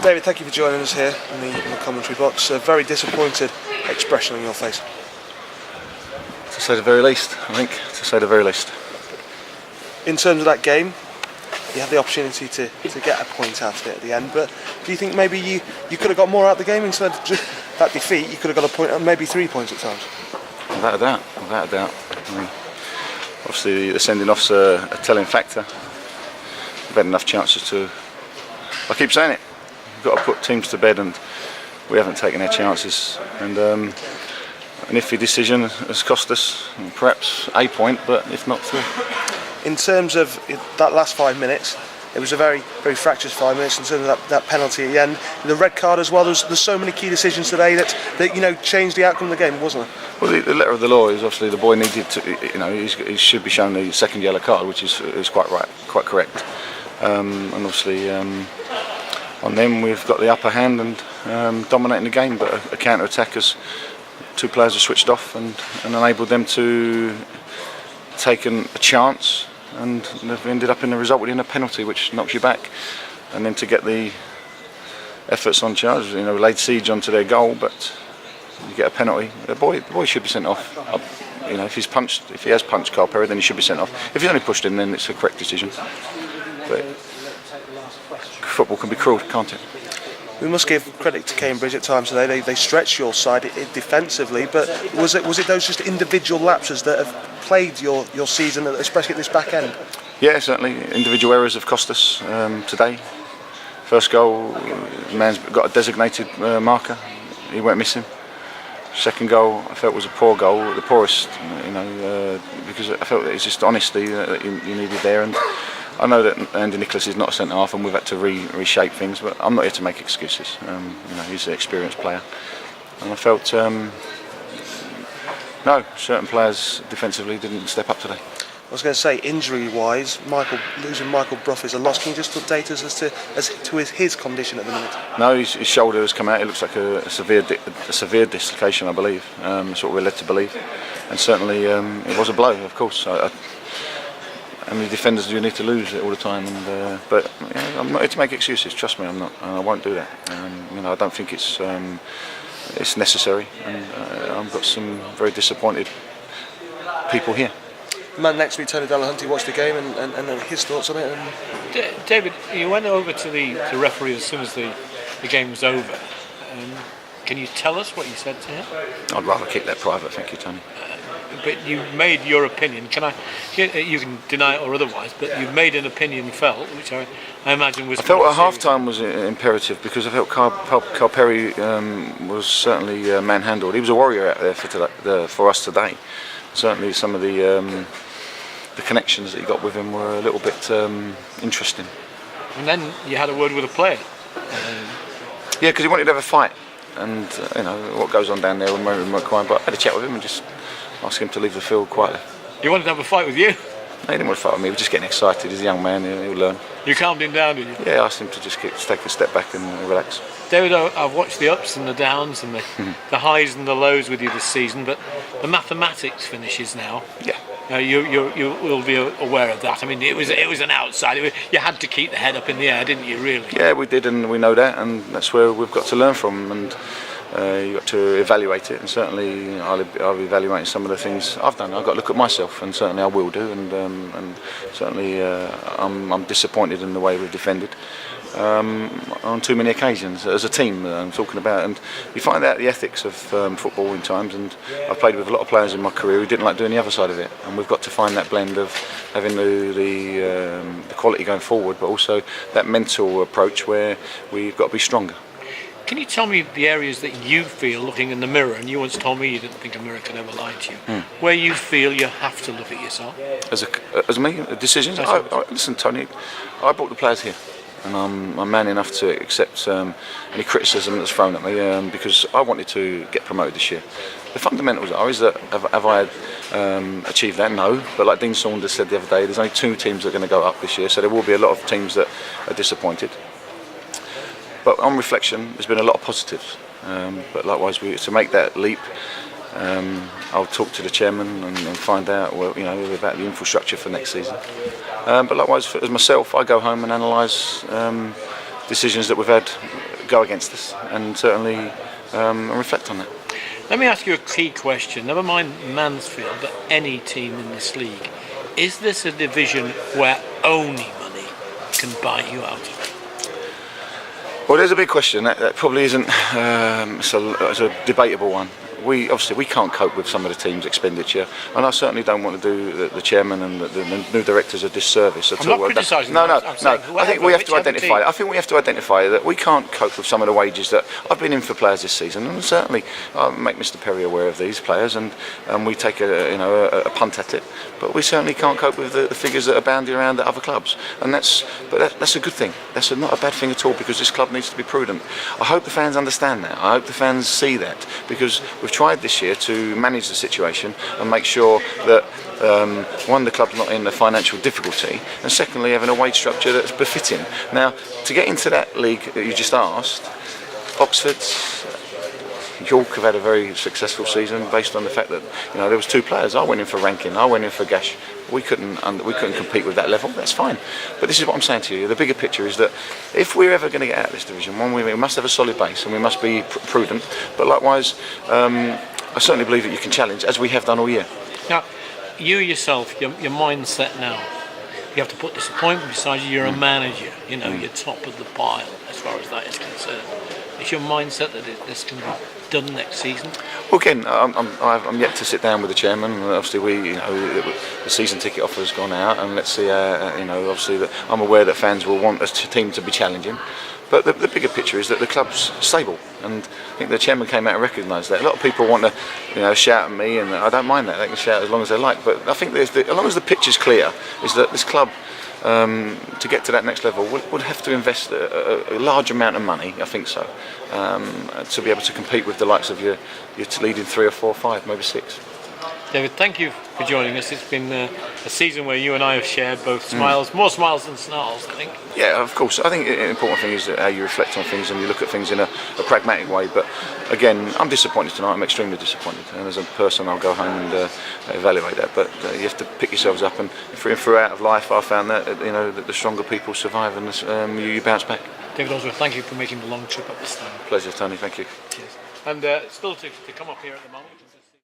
David, thank you for joining us here in the commentary box. A very disappointed expression on your face. To say the very least, I think. To say the very least. In terms of that game, you had the opportunity to get a point out of it at the end, but do you think maybe you could have got more out of the game instead of just that defeat? You could have got a point, maybe 3 points at times. Without a doubt. I mean, obviously the sending off's a telling factor. We've had enough chances to. I keep saying it. We've got to put teams to bed, and we haven't taken our chances. And an iffy decision has cost us perhaps a point, but if not 3. In terms of that last 5 minutes, it was a very, very fractious 5 minutes in terms of that penalty at the end. The red card as well, there's so many key decisions today that changed the outcome of the game, wasn't there? Well, the letter of the law is obviously the boy needed to, he should be shown the second yellow card, which is quite right, quite correct. And obviously on them we've got the upper hand and dominating the game, but a counter-attack as 2 players have switched off and enabled them to take a chance. And they've ended up in the result within a penalty, which knocks you back. And then to get the efforts on charge, laid siege onto their goal, but you get a penalty. The boy should be sent off. If he has punched Carl Perry, then he should be sent off. If he's only pushed him, then it's a correct decision. But football can be cruel, can't it? We must give credit to Cambridge at times today. They stretched your side defensively, but was it those just individual lapses that have plagued your season, especially at this back end? Yeah, certainly. Individual errors have cost us today. First goal, the man's got a designated marker. He went missing. Second goal, I felt was a poor goal, the poorest, because I felt that it's just honesty that you needed there. And I know that Andy Nicholas is not a centre half, and we've had to reshape things, but I'm not here to make excuses. He's an experienced player, and I felt certain players defensively didn't step up today. I was going to say, injury-wise, losing Michael Brough is a loss. Can you just update us as to his condition at the minute? No, his shoulder has come out. It looks like a severe dislocation, I believe. That's what we're led to believe, and certainly it was a blow, of course. How many defenders do you need to lose all the time? But I'm not here to make excuses. Trust me, I'm not. I won't do that. I don't think it's necessary. And I've got some very disappointed people here. The man next to me, Tony Delahunty, watched the game and his thoughts on it. David, you went over to the referee as soon as the game was over. Can you tell us what you said to him? I'd rather keep that private, thank you, Tony. But you made your opinion. You can deny it or otherwise, but you've made an opinion felt, which I imagine was. I felt at half-time was imperative because I felt Carl Perry was certainly manhandled. He was a warrior out there for us today. Certainly, some of the connections that he got with him were a little bit interesting. And then you had a word with a player. Yeah, because he wanted to have a fight, and what goes on down there when we're crying. But I had a chat with him and just asked him to leave the field quietly. He wanted to have a fight with you? No, he didn't want to fight with me. He was just getting excited. He's a young man. He'll learn. You calmed him down, did you? Yeah, I asked him to just take a step back and relax. David, I've watched the ups and the downs and the highs and the lows with you this season, but the mathematics finishes now. Yeah. You will be aware of that. I mean, it was an outside. You had to keep the head up in the air, didn't you? Really? Yeah, we did, and we know that, and that's where we've got to learn from. And you've got to evaluate it, and certainly I'll be evaluating some of the things I've done. I've got to look at myself, and certainly I will do. And certainly I'm disappointed in the way we've defended. On too many occasions as a team I'm talking about, and you find out the ethics of football in times, and I've played with a lot of players in my career who didn't like doing the other side of it, and we've got to find that blend of having the quality going forward, but also that mental approach where we've got to be stronger. Can you tell me the areas that you feel, looking in the mirror, and you once told me you didn't think a mirror could ever lie to you, where you feel you have to look at yourself? As me, decisions? Listen, Tony, I brought the players here. And I'm man enough to accept any criticism that's thrown at me because I wanted to get promoted this year. The fundamentals is that have I achieved that? No. But like Dean Saunders said the other day, there's only 2 teams that are going to go up this year, so there will be a lot of teams that are disappointed. But on reflection, there's been a lot of positives. But likewise, to make that leap, I'll talk to the chairman and find out about the infrastructure for next season. But likewise, as myself, I go home and analyse decisions that we've had go against us, and certainly reflect on that. Let me ask you a key question. Never mind Mansfield, but any team in this league. Is this a division where only money can buy you out? Well, there's a big question. That probably isn't. It's a debatable one. We can't cope with some of the team's expenditure, and I certainly don't want to do the chairman and the new directors a disservice at all. I'm not criticising. No. I think we have to identify. I think we have to identify that we can't cope with some of the wages that I've been in for players this season, and certainly I make Mr. Perry aware of these players, and we take a punt at it. But we certainly can't cope with the figures that are bounding around at other clubs, and that's a good thing. That's not a bad thing at all, because this club needs to be prudent. I hope the fans understand that. I hope the fans see that, because we've tried this year to manage the situation and make sure that one, the club's not in a financial difficulty, and secondly, having a wage structure that's befitting. Now, to get into that league that you just asked, Oxford, York have had a very successful season based on the fact that there was two players. I went in for Rankin, I went in for Gash. We couldn't compete with that level. That's fine. But this is what I'm saying to you. The bigger picture is that if we're ever going to get out of this division, one, we must have a solid base and we must be prudent. But likewise, I certainly believe that you can challenge, as we have done all year. Now, you yourself, your mindset now. You have to put disappointment beside you. You're a manager. You're top of the pile as far as that is concerned. Is your mindset that this can be done next season? Well, again, I'm yet to sit down with the chairman. Obviously, the season ticket offer has gone out, and let's see. Obviously, that I'm aware that fans will want a team to be challenging. But the bigger picture is that the club's stable, and I think the chairman came out and recognised that. A lot of people want to, shout at me, and I don't mind that. They can shout as long as they like. But I think as long as the pitch is clear, is that this club, to get to that next level, would have to invest a large amount of money. I think so, to be able to compete with the likes of your leading 3 or 4 or 5, maybe 6. David, thank you for joining us. It's been a season where you and I have shared both smiles, more smiles than snarls, I think. Yeah, of course. I think the important thing is how you reflect on things and you look at things in a pragmatic way. But again, I'm disappointed tonight. I'm extremely disappointed. And as a person, I'll go home and evaluate that. But you have to pick yourselves up. And throughout of life, I found that that the stronger people survive and you bounce back. David Holdsworth, thank you for making the long trip up this time. Pleasure, Tony. Thank you. Cheers. And still to come up here at the moment.